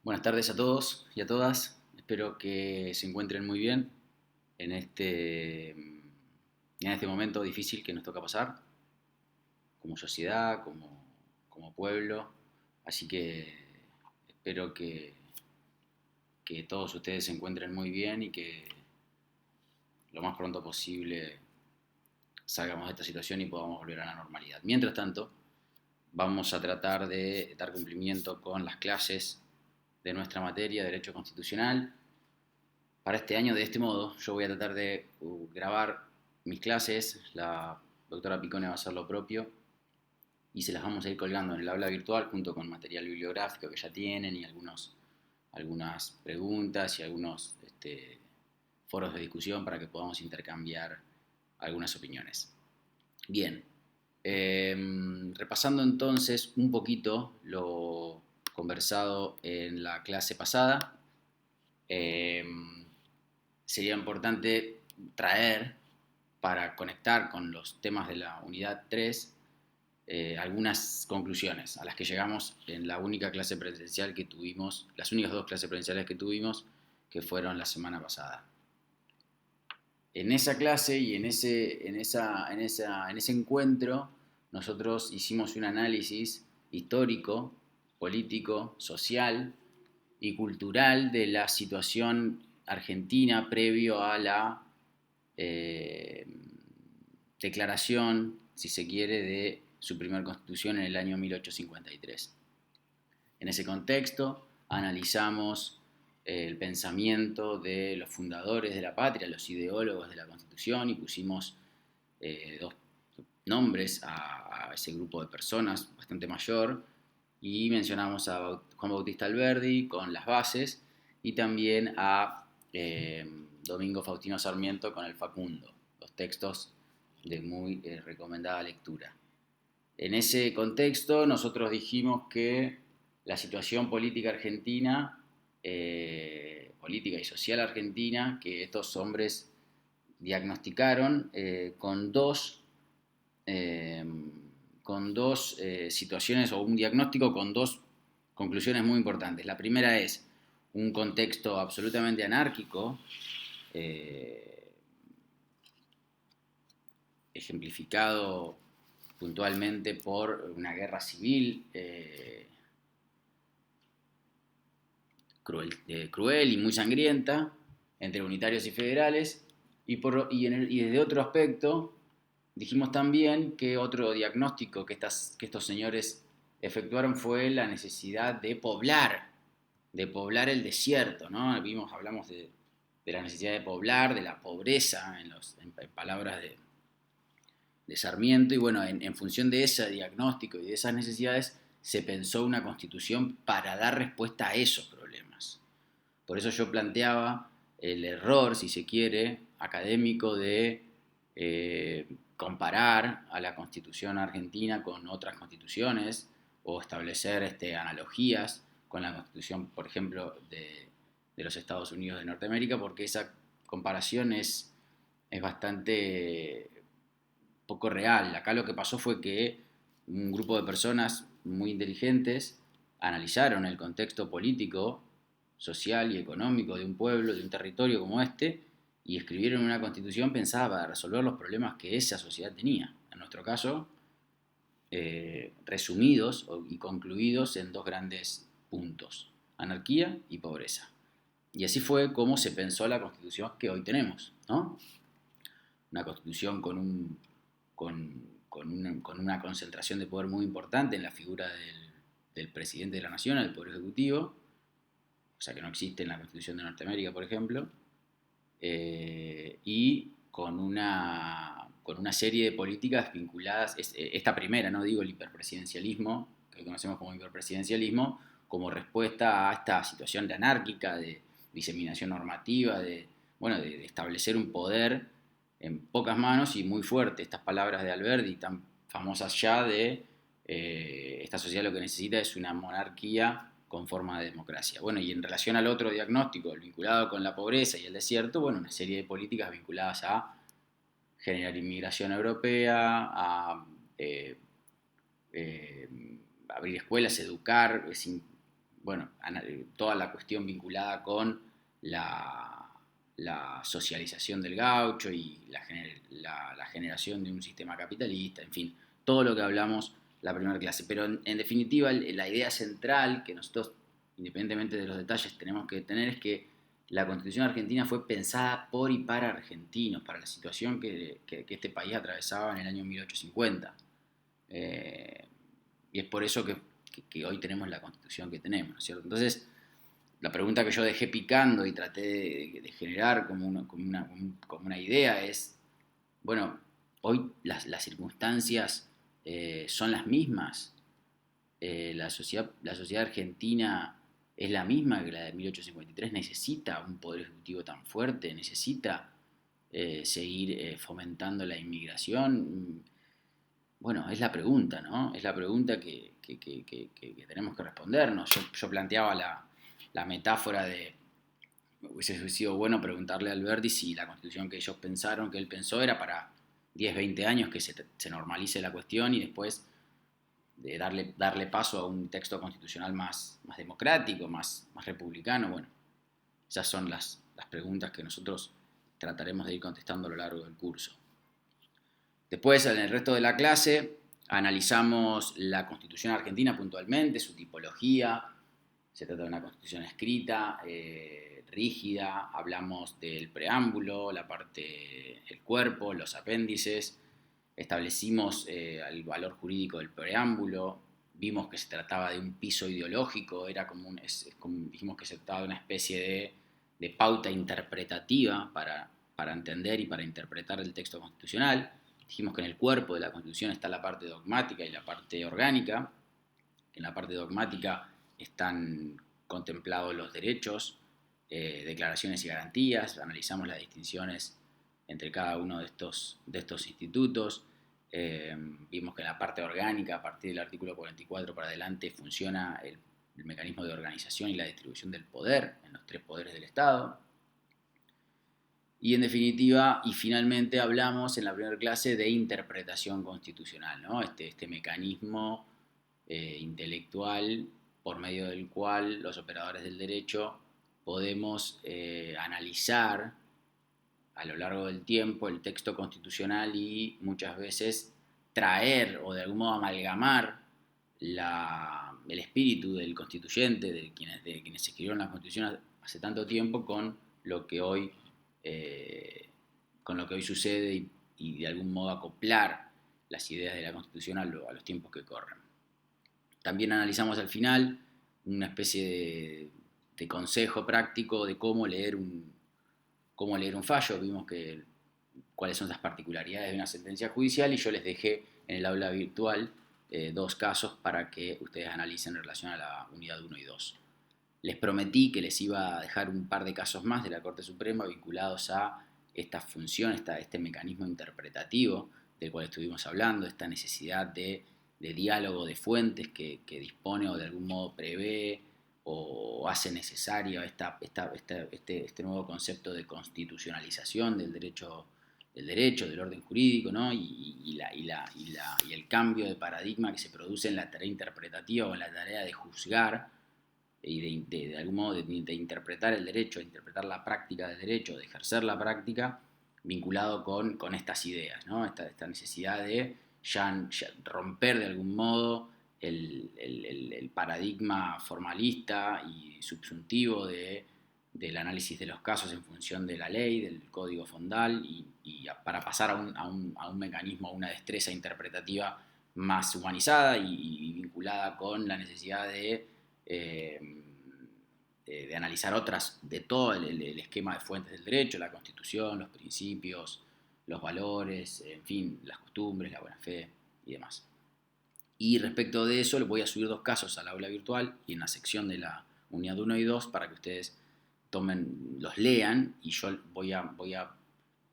Buenas tardes a todos y a todas. Espero que se encuentren muy bien en este momento difícil que nos toca pasar, como sociedad, como pueblo. Así que espero que todos ustedes se encuentren muy bien y que lo más pronto posible salgamos de esta situación y podamos volver a la normalidad. Mientras tanto, vamos a tratar de dar cumplimiento con las clases de nuestra materia, Derecho Constitucional. Para este año, de este modo, yo voy a tratar de grabar mis clases, la doctora Picone va a hacer lo propio y se las vamos a ir colgando en el aula virtual junto con material bibliográfico que ya tienen y algunas preguntas y algunos foros de discusión para que podamos intercambiar algunas opiniones. Bien, repasando entonces un poquito lo conversado en la clase pasada, eh, sería importante traer para conectar con los temas de la unidad 3 algunas conclusiones a las que llegamos en la única clase presencial que tuvimos, las únicas dos clases presenciales que tuvimos, que fueron la semana pasada. En esa clase y en ese encuentro, nosotros hicimos un análisis histórico, político, social y cultural de la situación argentina previo a la eh, declaración, si se quiere, de su primera constitución en el año 1853. En ese contexto analizamos el pensamiento de los fundadores de la patria, los ideólogos de la Constitución, y pusimos dos nombres a ese grupo de personas bastante mayor, y mencionamos a Juan Bautista Alberdi con las bases y también a Domingo Faustino Sarmiento con el Facundo, los textos de muy recomendada lectura. En ese contexto nosotros dijimos que la situación política argentina, política y social argentina, que estos hombres diagnosticaron eh, con dos situaciones o un diagnóstico con dos conclusiones muy importantes. La primera es un contexto absolutamente anárquico, eh, ejemplificado puntualmente por una guerra civil cruel y muy sangrienta entre unitarios y federales, y desde otro aspecto dijimos también que otro diagnóstico que estos señores efectuaron fue la necesidad de poblar el desierto, ¿no? Hablamos de la necesidad de poblar, de la pobreza, en palabras de Sarmiento, y bueno, en función de ese diagnóstico y de esas necesidades, se pensó una constitución para dar respuesta a esos problemas. Por eso yo planteaba el error, si se quiere, académico de comparar a la constitución argentina con otras constituciones o establecer analogías con la constitución, por ejemplo, de los Estados Unidos de Norteamérica, porque esa comparación es bastante poco real. Acá lo que pasó fue que un grupo de personas muy inteligentes analizaron el contexto político, social y económico de un pueblo, de un territorio como este, y escribieron una constitución pensada para resolver los problemas que esa sociedad tenía. En nuestro caso, resumidos y concluidos en dos grandes puntos: anarquía y pobreza. Y así fue como se pensó la constitución que hoy tenemos, ¿no? Una constitución con una concentración de poder muy importante en la figura del presidente de la nación, del poder ejecutivo, o sea que no existe en la Constitución de Norteamérica, por ejemplo, y con una serie de políticas vinculadas, esta primera, no digo el hiperpresidencialismo, que conocemos como hiperpresidencialismo, como respuesta a esta situación de anárquica, de diseminación normativa, de establecer un poder en pocas manos y muy fuerte. Estas palabras de Alberti, tan famosas ya, de esta sociedad lo que necesita es una monarquía con forma de democracia. Bueno, y en relación al otro diagnóstico, el vinculado con la pobreza y el desierto, bueno, una serie de políticas vinculadas a generar inmigración europea, a eh, abrir escuelas, educar, bueno, toda la cuestión vinculada con la socialización del gaucho y la generación de un sistema capitalista, en fin, todo lo que hablamos la primera clase. Pero en definitiva, la idea central que nosotros, independientemente de los detalles, tenemos que tener es que la Constitución argentina fue pensada por y para argentinos, para la situación que este país atravesaba en el año 1850. Y es por eso que hoy tenemos la Constitución que tenemos, ¿no es cierto? Entonces, la pregunta que yo dejé picando y traté de generar como una idea es, bueno, hoy las circunstancias son las mismas. La sociedad argentina es la misma que la de 1853, necesita un poder ejecutivo tan fuerte, necesita seguir fomentando la inmigración. Bueno, es la pregunta, ¿no? Es la pregunta que tenemos que respondernos. Yo planteaba la metáfora de, hubiese sido bueno preguntarle a Alberti si la constitución que ellos pensaron, que él pensó, era para 10, 20 años que se normalice la cuestión y después de darle paso a un texto constitucional más democrático, más republicano. Bueno, esas son las preguntas que nosotros trataremos de ir contestando a lo largo del curso. Después, en el resto de la clase, analizamos la Constitución argentina puntualmente, su tipología. Se trata de una constitución escrita, rígida. Hablamos del preámbulo, la parte, el cuerpo, los apéndices. Establecimos el valor jurídico del preámbulo. Vimos que se trataba de un piso ideológico. Era dijimos que se trataba de una especie de pauta interpretativa para entender y para interpretar el texto constitucional. Dijimos que en el cuerpo de la Constitución está la parte dogmática y la parte orgánica. En la parte dogmática están contemplados los derechos, declaraciones y garantías. Analizamos las distinciones entre cada uno de estos institutos. Vimos que en la parte orgánica, a partir del artículo 44 para adelante, funciona el mecanismo de organización y la distribución del poder en los 3 poderes del Estado. Y en definitiva, y finalmente hablamos en la primera clase de interpretación constitucional, ¿no? Este mecanismo intelectual por medio del cual los operadores del derecho podemos analizar a lo largo del tiempo el texto constitucional y muchas veces traer o de algún modo amalgamar el espíritu del constituyente, de quienes escribieron la Constitución hace tanto tiempo, con lo que hoy sucede y de algún modo acoplar las ideas de la Constitución a los tiempos que corren. También analizamos al final una especie de consejo práctico de cómo leer un fallo. Vimos cuáles son las particularidades de una sentencia judicial y yo les dejé en el aula virtual 2 casos para que ustedes analicen en relación a la unidad 1 y 2. Les prometí que les iba a dejar un par de casos más de la Corte Suprema vinculados a esta función, este mecanismo interpretativo del cual estuvimos hablando, esta necesidad de diálogo de fuentes que dispone o de algún modo prevé o hace necesario este nuevo concepto de constitucionalización del derecho, del orden jurídico, ¿no? y el cambio de paradigma que se produce en la tarea interpretativa o en la tarea de juzgar y de algún modo de interpretar el derecho, de interpretar la práctica del derecho, de ejercer la práctica vinculado con estas ideas, ¿no? Esta necesidad de ya romper de algún modo el paradigma formalista y subsuntivo del análisis de los casos en función de la ley, del código fondal, y para pasar a un mecanismo, a una destreza interpretativa más humanizada y vinculada con la necesidad de analizar otras, de todo el esquema de fuentes del derecho, la Constitución, los principios, los valores, en fin, las costumbres, la buena fe y demás. Y respecto de eso, les voy a subir 2 casos al aula virtual y en la sección de la unidad 1 y 2 para que ustedes los lean y yo voy a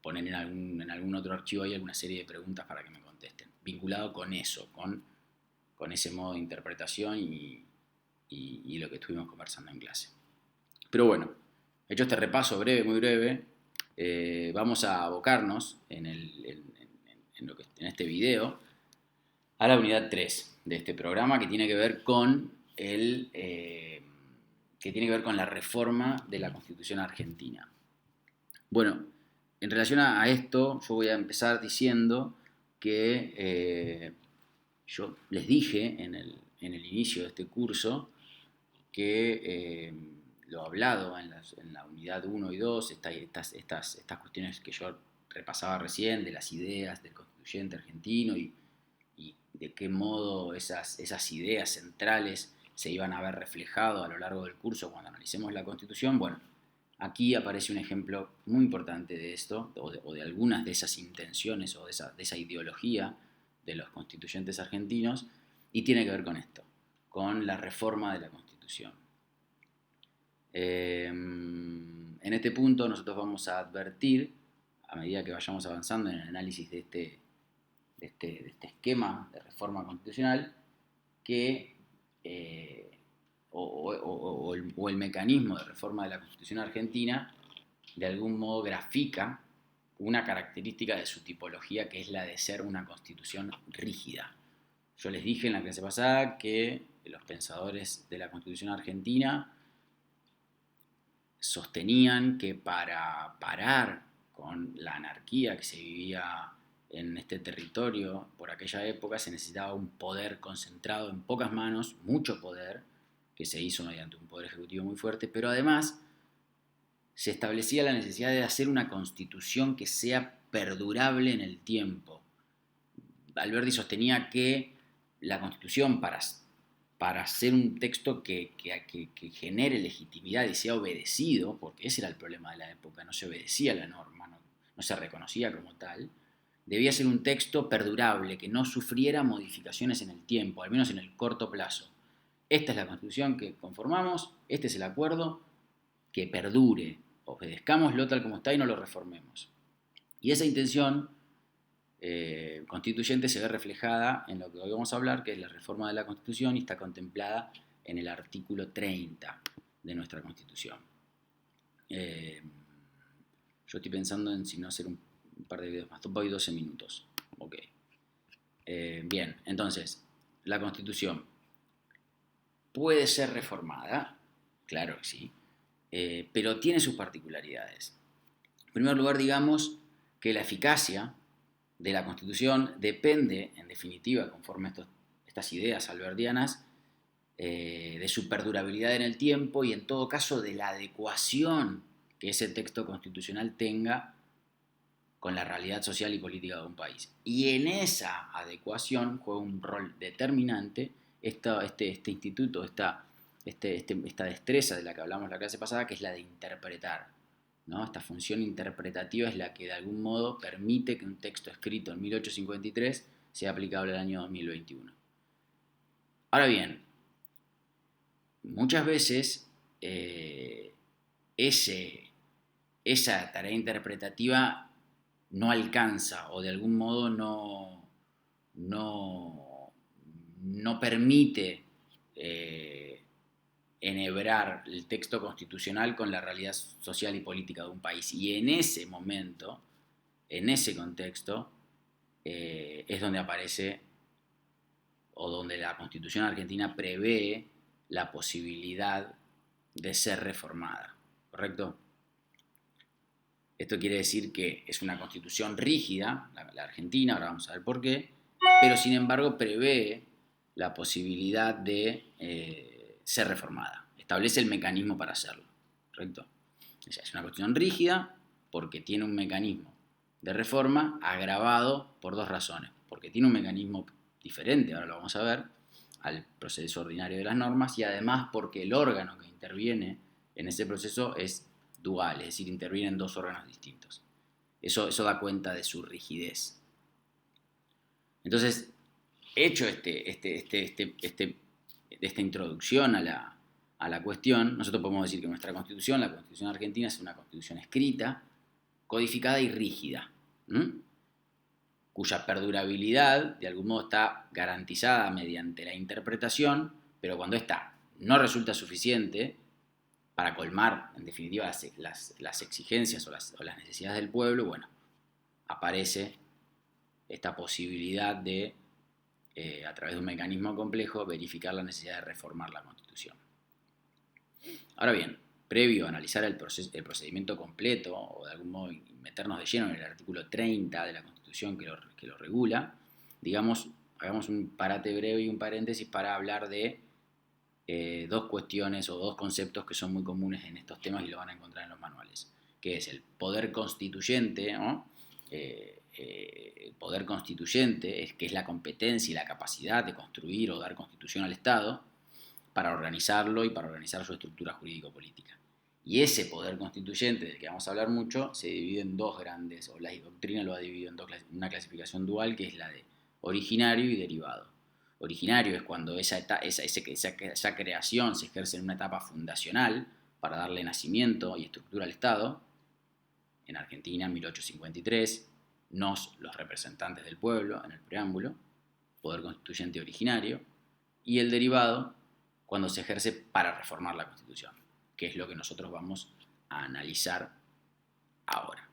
poner en algún otro archivo ahí alguna serie de preguntas para que me contesten, vinculado con eso, con ese modo de interpretación y lo que estuvimos conversando en clase. Pero bueno, hecho este repaso breve, muy breve, vamos a abocarnos en este video a la unidad 3 de este programa, que tiene que ver con que tiene que ver con la reforma de la Constitución argentina. Bueno, en relación a esto, yo voy a empezar diciendo que yo les dije en el inicio de este curso que lo hablado en la unidad 1 y 2, estas cuestiones que yo repasaba recién, de las ideas del constituyente argentino y de qué modo esas ideas centrales se iban a ver reflejado a lo largo del curso cuando analicemos la Constitución. Bueno, aquí aparece un ejemplo muy importante de esto, o de algunas de esas intenciones o de esa ideología de los constituyentes argentinos, y tiene que ver con esto, con la reforma de la Constitución. En este punto nosotros vamos a advertir, a medida que vayamos avanzando en el análisis de este esquema de reforma constitucional, que el mecanismo de reforma de la Constitución argentina de algún modo grafica una característica de su tipología, que es la de ser una constitución rígida. Yo les dije en la clase pasada que los pensadores de la Constitución argentina sostenían que para parar con la anarquía que se vivía en este territorio por aquella época se necesitaba un poder concentrado en pocas manos, mucho poder, que se hizo mediante un poder ejecutivo muy fuerte, pero además se establecía la necesidad de hacer una constitución que sea perdurable en el tiempo. Alberti sostenía que la constitución, para ser un texto que genere legitimidad y sea obedecido, porque ese era el problema de la época, no se obedecía la norma, no se reconocía como tal, debía ser un texto perdurable, que no sufriera modificaciones en el tiempo, al menos en el corto plazo. Esta es la Constitución que conformamos, este es el acuerdo, que perdure, obedezcámoslo tal como está y no lo reformemos. Y esa intención constituyente se ve reflejada en lo que hoy vamos a hablar, que es la reforma de la Constitución, y está contemplada en el artículo 30 de nuestra Constitución. Yo estoy pensando en si no hacer un par de videos más. Voy 12 minutos. Ok. Bien, entonces, la Constitución puede ser reformada, claro que sí, pero tiene sus particularidades. En primer lugar, digamos que la eficacia de la Constitución depende, en definitiva, conforme estas ideas albertianas, de su perdurabilidad en el tiempo y, en todo caso, de la adecuación que ese texto constitucional tenga con la realidad social y política de un país. Y en esa adecuación juega un rol determinante este instituto, esta destreza de la que hablamos la clase pasada, que es la de interpretar, ¿no? Esta función interpretativa es la que de algún modo permite que un texto escrito en 1853 sea aplicable al año 2021. Ahora bien, muchas veces esa tarea interpretativa no alcanza o de algún modo no permite enhebrar el texto constitucional con la realidad social y política de un país. Y en ese momento, en ese contexto, es donde aparece o donde la Constitución argentina prevé la posibilidad de ser reformada, ¿correcto? Esto quiere decir que es una constitución rígida, la argentina, ahora vamos a ver por qué, pero sin embargo prevé la posibilidad de ser reformada. Establece el mecanismo para hacerlo, ¿correcto? O sea, es una constitución rígida porque tiene un mecanismo de reforma agravado por dos razones. Porque tiene un mecanismo diferente, ahora lo vamos a ver, al proceso ordinario de las normas, y además porque el órgano que interviene en ese proceso es dual, es decir, intervienen dos órganos distintos. Eso da cuenta de su rigidez. Entonces, hecho esta introducción a la cuestión, nosotros podemos decir que nuestra Constitución, la Constitución argentina, es una Constitución escrita, codificada y rígida, cuya perdurabilidad de algún modo está garantizada mediante la interpretación, pero cuando esta no resulta suficiente para colmar, en definitiva, las exigencias o las necesidades del pueblo, bueno, aparece esta posibilidad de, a través de un mecanismo complejo, verificar la necesidad de reformar la Constitución. Ahora bien, previo a analizar el procedimiento completo, o de algún modo meternos de lleno en el artículo 30 de la Constitución que lo regula, digamos, hagamos un parate breve y un paréntesis para hablar de dos cuestiones o dos conceptos que son muy comunes en estos temas y lo van a encontrar en los manuales, que es el poder constituyente, ¿no? El poder constituyente que es la competencia y la capacidad de construir o dar constitución al Estado para organizarlo y para organizar su estructura jurídico-política. Y ese poder constituyente, del que vamos a hablar mucho, se divide en dos grandes, o la doctrina lo ha dividido en una clasificación dual, que es la de originario y derivado. Originario es cuando esa creación se ejerce en una etapa fundacional para darle nacimiento y estructura al Estado. En Argentina, en 1853, nos, los representantes del pueblo, en el preámbulo, poder constituyente originario, y el derivado, cuando se ejerce para reformar la Constitución, que es lo que nosotros vamos a analizar ahora.